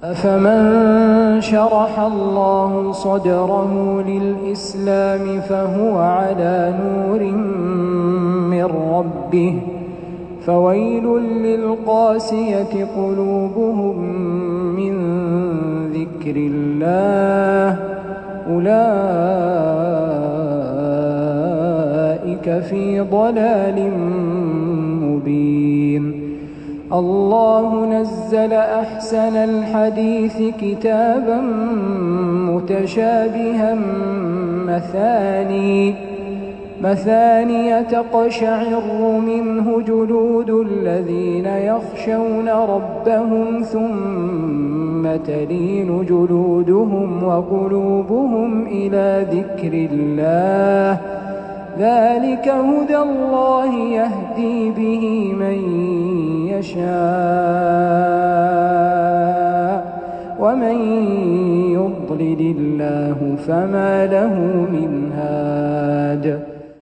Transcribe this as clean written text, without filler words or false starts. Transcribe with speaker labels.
Speaker 1: أفمن شرح الله صدره للإسلام فهو على نور من ربه فويل للقاسية قلوبهم من ذكر الله أولئك في ضلال مبين. الله نزل أحسن الحديث كتابا متشابها مثانية تقشعر منه جلود الذين يخشون ربهم ثم تلين جلودهم وقلوبهم إلى ذكر الله ذلك هدى الله يهدي به من يشاء ومن يضلل الله فما له من هاد.